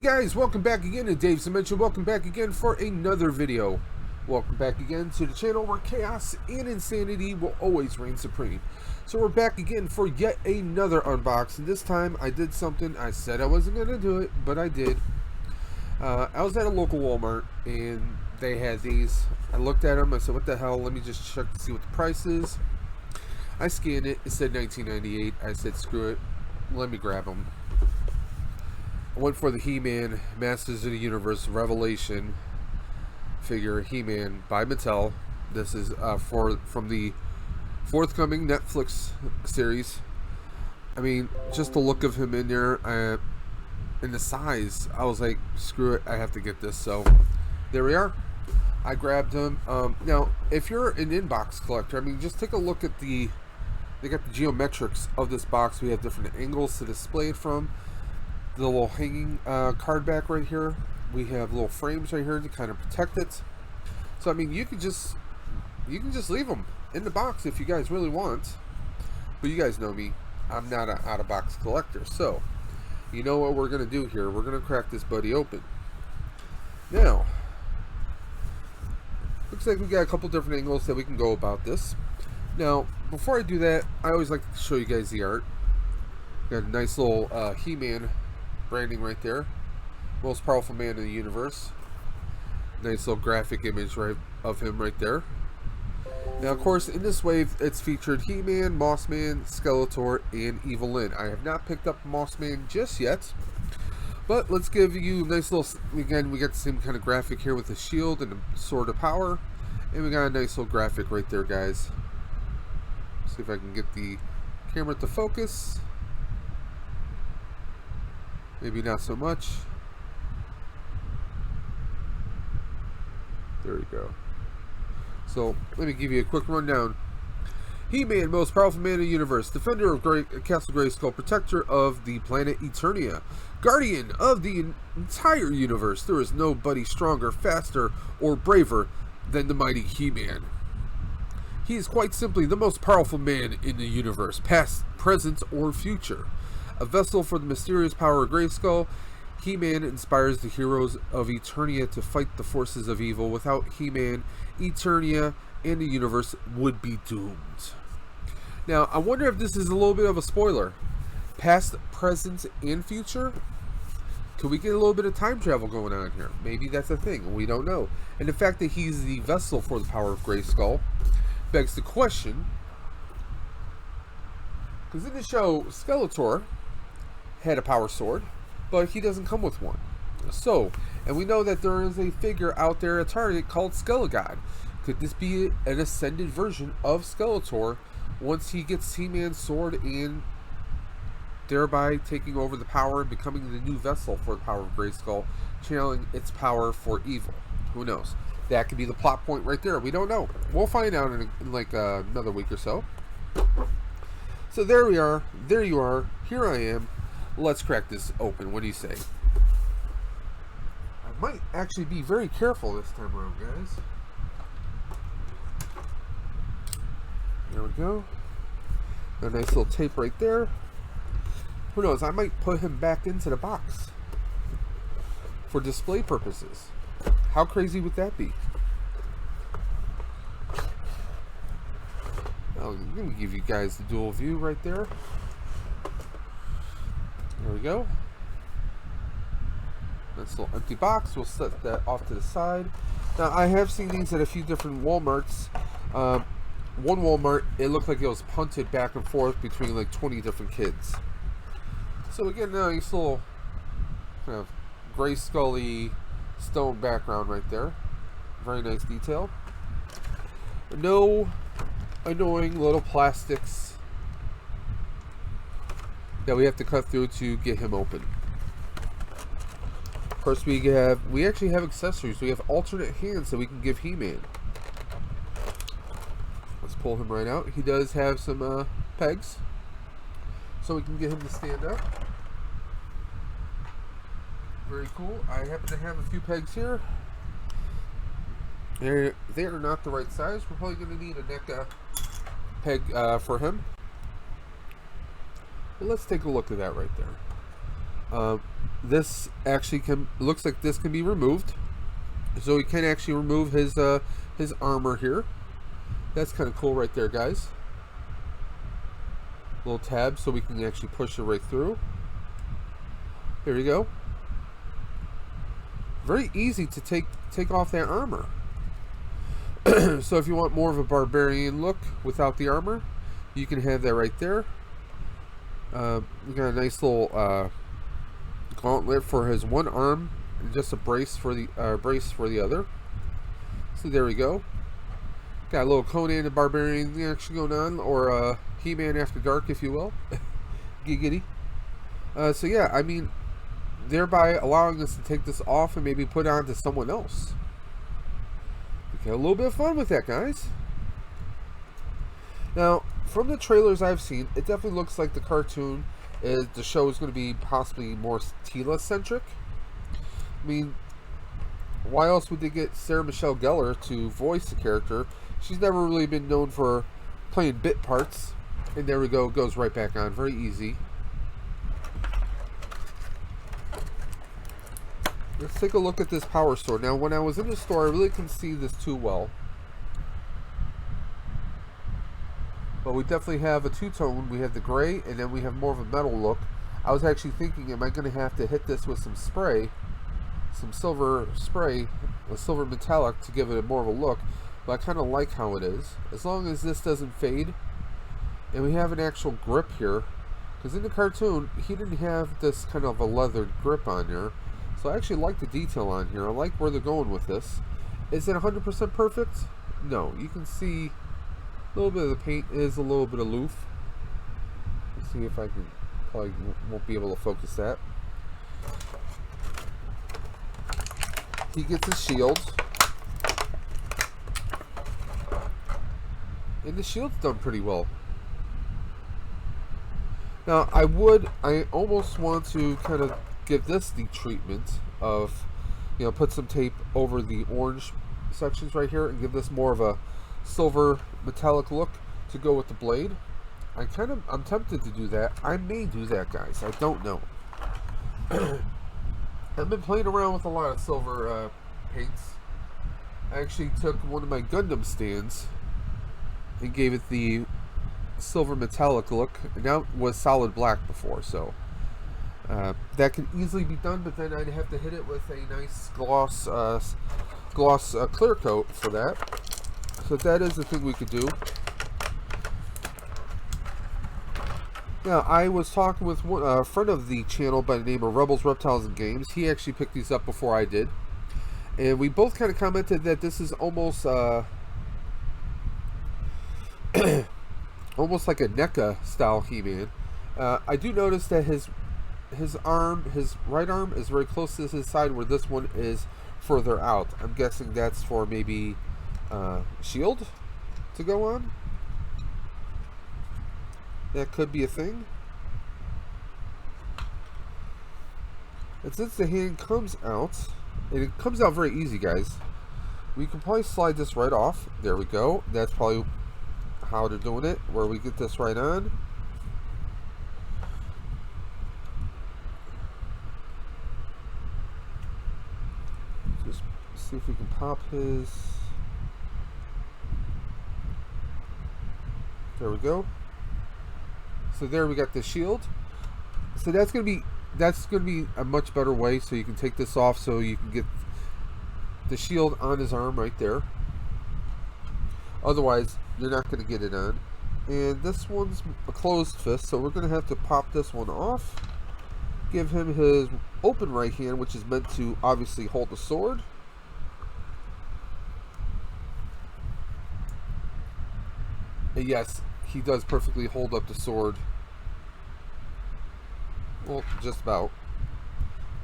Guys, welcome back again to Dave's Dimension. Welcome back again for another video. Welcome back again to the channel where chaos and insanity will always reign supreme. So we're back again for yet another unboxing. This time I did something I said I wasn't going to do it, but I did. I was at a local Walmart and they had these. I looked at them. I said, what the hell? Let me just check to see what the price is. I scanned it. It said $19.98. I said, screw it. Let me grab them. I went for the He-Man Masters of the Universe Revelation figure, He-Man by Mattel. This is from the forthcoming Netflix series. I mean, just the look of him in there and the size, I was like, screw it, I have to get this. So there we are. I grabbed him. Now, if you're an inbox collector, I mean, just take a look at they got the geometrics of this box. We have different angles to display it from. The little hanging card back right here. We have little frames right here to kind of protect it. So I mean, you can just leave them in the box if you guys really want. But you guys know me, I'm not an out-of-box collector. So you know what we're gonna do here? We're gonna crack this buddy open. Now, looks like we got a couple different angles that we can go about this. Now, before I do that, I always like to show you guys the art. Got a nice little He-Man branding right there. Most powerful man in the universe. Nice little graphic image right of him right there. Now, of course, in this wave, it's featured He-Man, Mossman, Skeletor, and Evil Lyn. I have not picked up Mossman just yet, but let's give you a nice little. Again, we got the same kind of graphic here with the shield and the sword of power, and we got a nice little graphic right there, guys. See if I can get the camera to focus. Maybe not so much. There we go. So, let me give you a quick rundown. He-Man, most powerful man in the universe. Defender of Castle Grayskull. Protector of the planet Eternia. Guardian of the entire universe. There is nobody stronger, faster, or braver than the mighty He-Man. He is quite simply the most powerful man in the universe. Past, present, or future. A vessel for the mysterious power of Grayskull, He-Man inspires the heroes of Eternia to fight the forces of evil. Without He-Man, Eternia and the universe would be doomed. Now, I wonder if this is a little bit of a spoiler. Past, present, and future? Could we get a little bit of time travel going on here? Maybe that's a thing. We don't know. And the fact that he's the vessel for the power of Grayskull begs the question. Because in the show, Skeletor had a power sword, but he doesn't come with one. So, and we know that there is a figure out there, a target called Skelegod. Could this be an ascended version of Skeletor once he gets He-Man's sword and thereby taking over the power and becoming the new vessel for the power of Grayskull, channeling its power for evil? Who knows? That could be the plot point right there. We don't know. We'll find out in like another week or so. So there we are. There you are. Here I am. Let's crack this open. What do you say? I might actually be very careful this time around, guys. There we go. A nice little tape right there. Who knows? I might put him back into the box for display purposes. How crazy would that be? I'm going to give you guys the dual view right there. There we go. Nice little empty box. We'll set that off to the side. Now, I have seen these at a few different Walmarts. One Walmart, it looked like it was punted back and forth between like 20 different kids. So we get a nice little kind of gray scully stone background right there. Very nice detail. No annoying little plastics that we have to cut through to get him open. Of course, we actually have accessories. We have alternate hands that we can give He-Man. Let's pull him right out. He does have some pegs, so we can get him to stand up. Very cool. I happen to have a few pegs here. They are not the right size. We're probably going to need a neck peg for him. But let's take a look at that right there. This actually looks like this can be removed, so we can actually remove his armor here. That's kind of cool right there, guys. Little tab so we can actually push it right through. Here we go. Very easy to take off that armor. So if you want more of a barbarian look without the armor, you can have that right there. We got a nice little gauntlet for his one arm, and just a brace for the other. So there we go. Got a little Conan the Barbarian action going on, or He-Man After Dark, if you will. Giggity. So yeah, I mean, thereby allowing us to take this off and maybe put on to someone else. We get a little bit of fun with that, guys. Now, from the trailers I've seen, it definitely looks like the show is going to be possibly more Tila-centric. I mean, why else would they get Sarah Michelle Gellar to voice the character? She's never really been known for playing bit parts. And there we go, goes right back on. Very easy. Let's take a look at this power sword. Now, when I was in the store, I really couldn't see this too well. But we definitely have a two-tone. We have the gray, and then we have more of a metal look. I was actually thinking, am I going to have to hit this with some spray, some silver spray, a silver metallic to give it more of a look. But I kind of like how it is. As long as this doesn't fade, and we have an actual grip here. Because in the cartoon, he didn't have this kind of a leathered grip on here. So I actually like the detail on here. I like where they're going with this. Is it 100% perfect? No. You can see a little bit of the paint is a little bit aloof. Let's see if I can, probably won't be able to focus that. He gets his shield. And the shield's done pretty well. Now, I almost want to kind of give this the treatment of, put some tape over the orange sections right here and give this more of a silver metallic look to go with the blade. I'm tempted to do that. I may do that, guys. I don't know. I've been playing around with a lot of silver paints. I actually took one of my Gundam stands and gave it the silver metallic look, and that was solid black before, so that can easily be done, but then I'd have to hit it with a nice gloss clear coat for that. So that is the thing we could do. Now, I was talking with a friend of the channel by the name of Rebels, Reptiles, and Games. He actually picked these up before I did, and we both kind of commented that this is almost almost like a NECA style He-Man. I do notice that his right arm is very close to his side, where this one is further out. I'm guessing that's for maybe shield to go on. That could be a thing. And since the hand comes out, and it comes out very easy, guys, we can probably slide this right off. There we go. That's probably how they're doing it, where we get this right on. Just see if we can pop his. There we go. So there we got the shield. So that's gonna be a much better way. So you can take this off, so you can get the shield on his arm right there. Otherwise, you're not going to get it on. And this one's a closed fist, so we're going to have to pop this one off. Give him his open right hand, which is meant to obviously hold the sword. And yes, he does perfectly hold up the sword. Well, just about.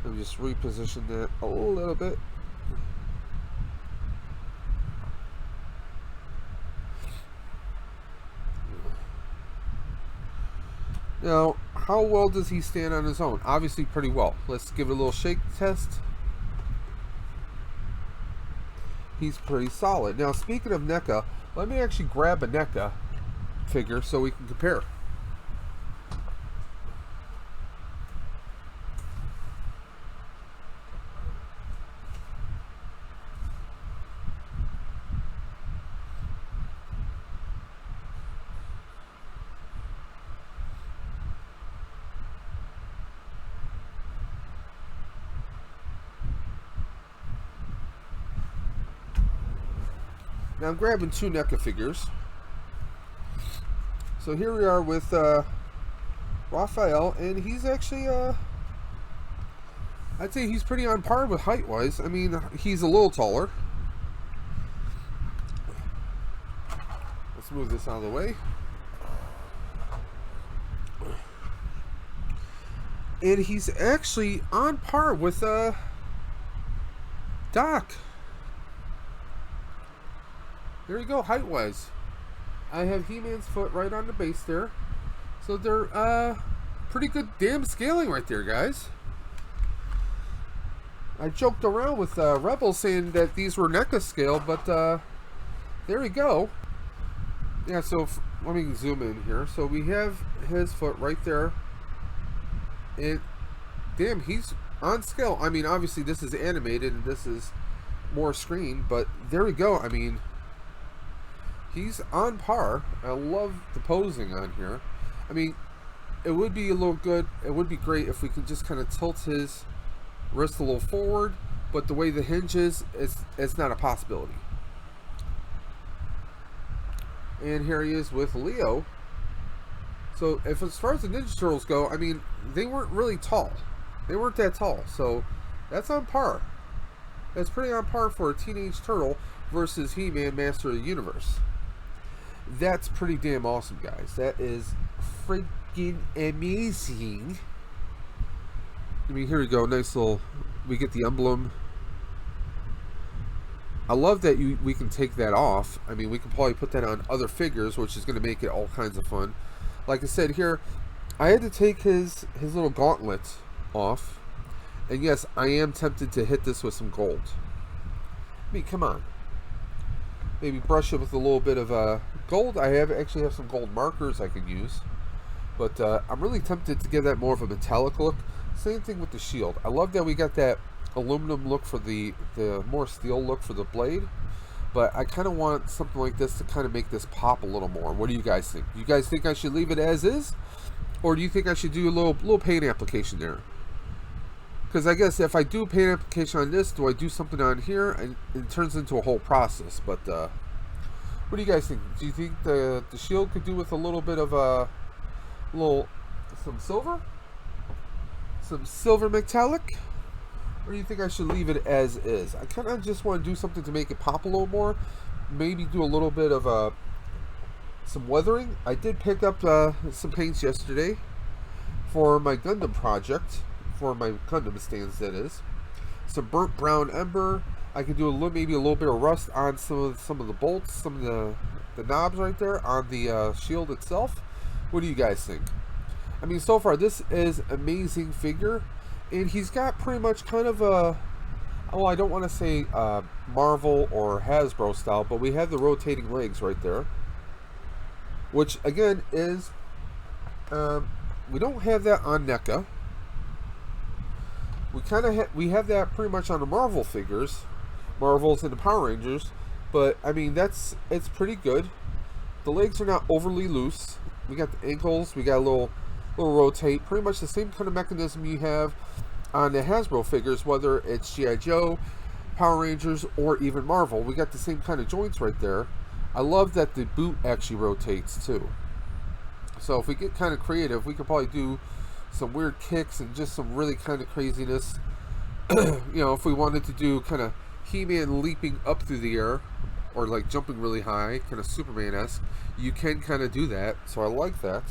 Let me just reposition that a little bit. Now, how well does he stand on his own? Obviously pretty well. Let's give it a little shake test. He's pretty solid. Now, speaking of NECA, let me actually grab a NECA figure so we can compare. Now I'm grabbing 2 NECA figures. So here we are with Raphael, and he's actually, I'd say he's pretty on par with height-wise. I mean, he's a little taller. Let's move this out of the way. And he's actually on par with Doc. There you go, height-wise. I have He-Man's foot right on the base there. So they're pretty good damn scaling right there, guys. I joked around with Rebel saying that these were NECA scale, but there we go. Yeah, so let me zoom in here. So we have his foot right there. And damn, he's on scale. I mean, obviously this is animated and this is more screen, but there we go. I mean, he's on par. I love the posing on here. I mean, it would be a little good. It would be great if we could just kind of tilt his wrist a little forward, but the way the hinge is, it's not a possibility. And here he is with Leo. So if as far as the Ninja Turtles go, I mean, they weren't really tall. They weren't that tall. So that's on par. That's pretty on par for a teenage turtle versus He-Man, Master of the Universe. That's pretty damn awesome, guys. That is freaking amazing. I mean, here we go. Nice little... We get the emblem. I love that we can take that off. I mean, we can probably put that on other figures, which is going to make it all kinds of fun. Like I said here, I had to take his little gauntlet off. And yes, I am tempted to hit this with some gold. I mean, come on. Maybe brush it with a little bit of gold. I actually have some gold markers I can use. But I'm really tempted to give that more of a metallic look. Same thing with the shield. I love that we got that aluminum look for the more steel look for the blade. But I kind of want something like this to kind of make this pop a little more. What do you guys think? You guys think I should leave it as is? Or do you think I should do a little paint application there? Because I guess if I do a paint application on this, do I do something on here? And it turns into a whole process. But what do you guys think? Do you think the shield could do with a little bit of some silver? Some silver metallic? Or do you think I should leave it as is? I kind of just want to do something to make it pop a little more. Maybe do a little bit of some weathering. I did pick up some paints yesterday for my Gundam project. For my Gundam stands, that is. Some burnt brown ember. I could do maybe a little bit of rust on some of the bolts, some of the knobs right there on the shield itself. What do you guys think? I mean, so far this is amazing figure. And he's got pretty much kind of a, well, I don't want to say Marvel or Hasbro style, but we have the rotating legs right there. Which, again, is, we don't have that on NECA. We have that pretty much on the Marvel figures. Marvels and the Power Rangers. But, I mean, it's pretty good. The legs are not overly loose. We got the ankles, we got a little rotate, pretty much the same kind of mechanism you have on the Hasbro figures, whether it's G.I. Joe, Power Rangers, or even Marvel. We got the same kind of joints right there. I love that the boot actually rotates too. So if we get kind of creative, we could probably do some weird kicks and just some really kind of craziness. You know, if we wanted to do kind of He-Man leaping up through the air, or like jumping really high, kind of Superman-esque, you can kind of do that. So I like that.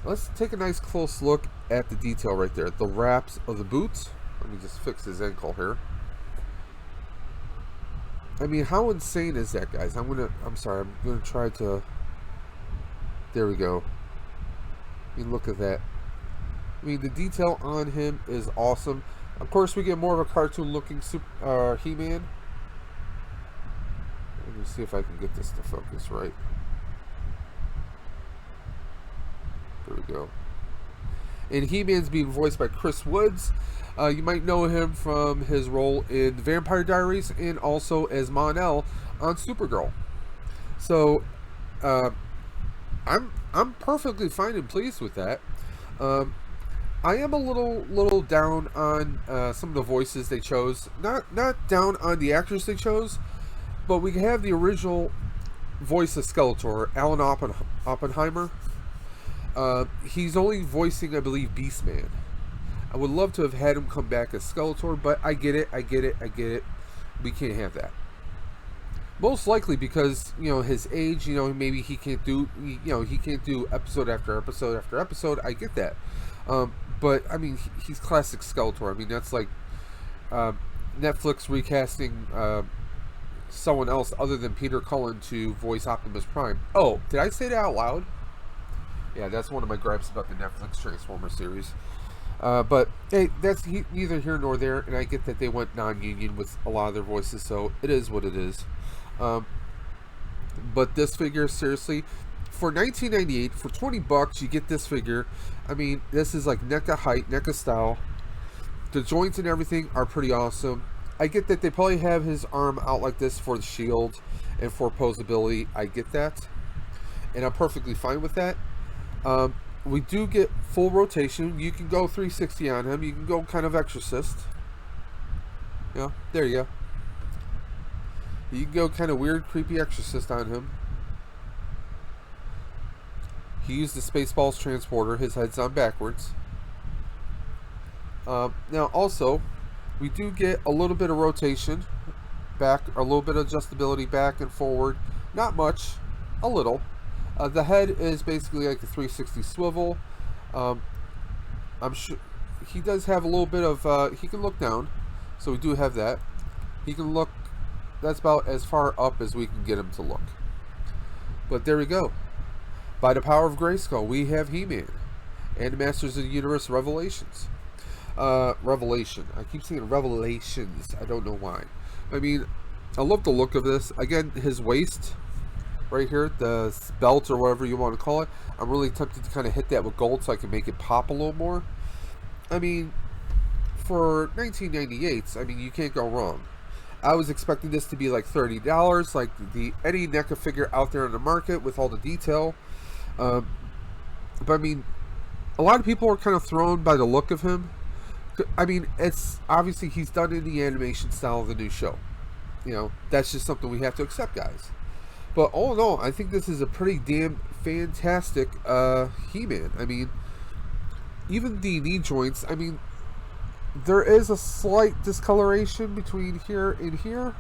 Let's take a nice close look at the detail right there. The wraps of the boots. Let me just fix his ankle here. I mean, how insane is that, guys? I'm gonna try to, there we go. I mean, look at that. I mean, the detail on him is awesome. Of course, we get more of a cartoon looking He-Man. Let me see if I can get this to focus right. There we go. And He-Man's being voiced by Chris Woods. You might know him from his role in The Vampire Diaries and also as Mon-El on Supergirl. So, I'm perfectly fine and pleased with that. I am a little down on some of the voices they chose. Not down on the actors they chose. But we have the original voice of Skeletor, Alan Oppenheimer. He's only voicing, I believe, Beastman. I would love to have had him come back as Skeletor, but I get it. We can't have that. Most likely because, you know, his age, you know, maybe he can't do, you know, he can't do episode after episode after episode. I get that. But, I mean, he's classic Skeletor. I mean, that's like Netflix recasting someone else other than Peter Cullen to voice Optimus Prime. Oh, did I say that out loud? Yeah, that's one of my gripes about the Netflix Transformers series. But hey, that's neither here nor there, and I get that they went non-union with a lot of their voices, so it is what it is. But this figure, seriously, for $19.98, for $20, you get this figure. I mean, this is like NECA height, NECA style. The joints and everything are pretty awesome. I get that they probably have his arm out like this for the shield and for posability. I get that, and I'm perfectly fine with that. We do get full rotation. You can go 360 on him. You can go kind of Exorcist. Yeah, there you go. You can go kind of weird, creepy Exorcist on him. He used the Spaceballs transporter. His head's on backwards. Now, also, we do get a little bit of rotation back, a little bit of adjustability back and forward. Not much, a little. The head is basically like a 360 swivel. I'm sure he does have a little bit of, he can look down, so we do have that. He can look, that's about as far up as we can get him to look. But there we go. By the power of Grayskull, we have He-Man and Masters of the Universe Revelations. Revelation. I keep saying Revelations. I don't know why. I mean, I love the look of this. Again, his waist right here, the belt or whatever you want to call it, I'm really tempted to kind of hit that with gold so I can make it pop a little more. I mean, for 1998, I mean, you can't go wrong. I was expecting this to be like $30, like any NECA figure out there in the market with all the detail. But I mean, a lot of people are kind of thrown by the look of him. I mean, it's obviously he's done in the animation style of the new show. You know, that's just something we have to accept, guys. But all in all, I think this is a pretty damn fantastic He-Man. I mean, even the knee joints, I mean, there is a slight discoloration between here and here.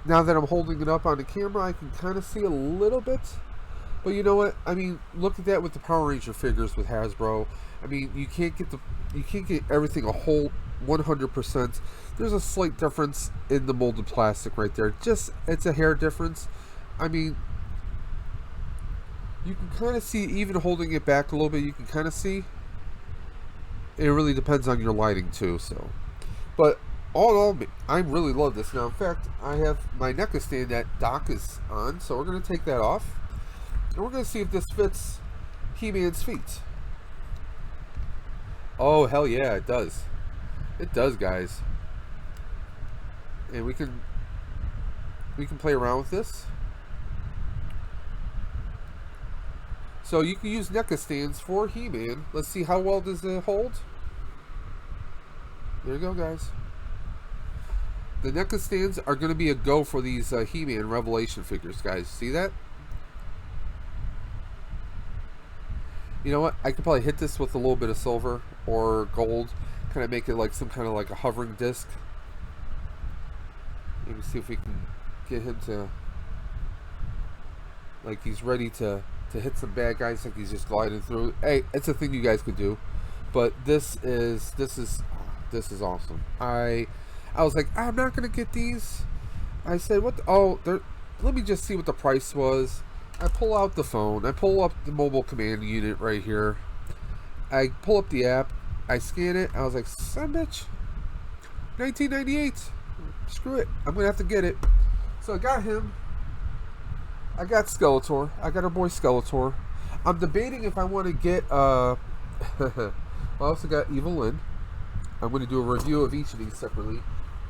Now that I'm holding it up on the camera, I can kind of see a little bit. But you know what? I mean, look at that with the Power Ranger figures with Hasbro. I mean, you can't get everything a whole 100%. There's a slight difference in the molded plastic right there. Just, it's a hair difference. I mean, you can kind of see, even holding it back a little bit, you can kind of see. It really depends on your lighting too, so. But all in all, I really love this. Now, in fact, I have my NECA stand that Doc is on, so we're going to take that off. And we're going to see if this fits He-Man's feet. Oh, hell yeah, it does. It does, guys. And we can play around with this. So you can use NECA stands for He-Man. Let's see how well does it hold. There you go, guys. The NECA stands are going to be a go for these He-Man Revelation figures, guys. See that? You know what? I could probably hit this with a little bit of silver or gold. Kind of make it like some kind of like a hovering disc. Maybe see if we can get him to, like he's ready to hit some bad guys, like he's just gliding through. Hey, it's a thing you guys could do. But this is awesome. I was like, I'm not gonna get these. I said, what? Let me just see what the price was. I pull out the phone. I pull up the mobile command unit right here. I pull up the app. I scan it. I was like, son bitch, $19.98. Screw it. I'm gonna have to get it. So I got him. I got Skeletor. I got our boy Skeletor. I'm debating if I want to get I also got Evil Lynn. I'm going to do a review of each of these separately.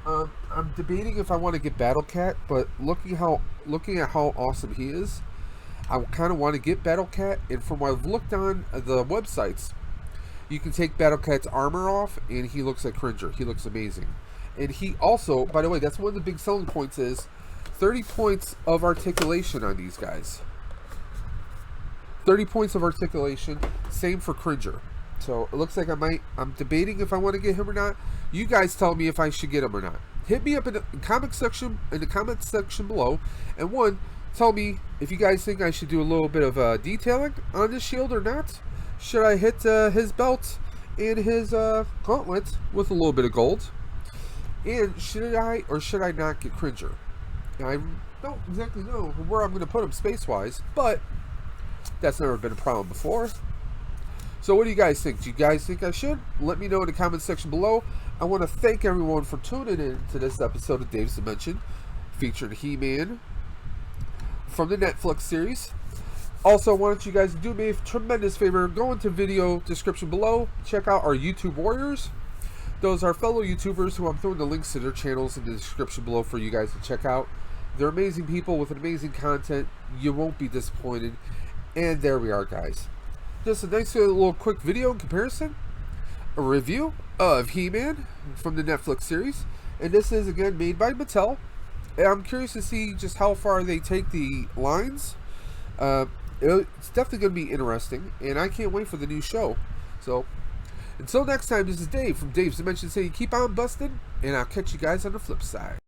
I'm debating if I want to get Battle Cat, but looking at how awesome he is, I kind of want to get Battle Cat. And from what I've looked on the websites, you can take Battle Cat's armor off, and he looks like Cringer. He looks amazing. And he also, by the way, that's one of the big selling points is 30 points of articulation on these guys. 30 points of articulation. Same for Cringer. So it looks like I'm debating if I want to get him or not. You guys tell me if I should get him or not. Hit me up in the comment section below, and tell me if you guys think I should do a little bit of detailing on this shield or not. Should I hit his belt and his gauntlet with a little bit of gold? And should I or should I not get Cringer? I don't exactly know where I'm going to put him space-wise, but that's never been a problem before. So what do you guys think? Do you guys think I should? Let me know in the comment section below. I want to thank everyone for tuning in to this episode of Dave's Dimension, featuring He-Man from the Netflix series. Also, I wanted you guys to do me a tremendous favor. Go into video description below. Check out our YouTube Warriors. Those are fellow YouTubers who I'm throwing the links to their channels in the description below for you guys to check out. They're amazing people with amazing content. You won't be disappointed. And there we are, guys. Just a nice little quick video in comparison. A review of He-Man from the Netflix series. And this is, again, made by Mattel. And I'm curious to see just how far they take the lines. It's definitely going to be interesting. And I can't wait for the new show. So, until next time, this is Dave from Dave's Dimension saying keep on busting. And I'll catch you guys on the flip side.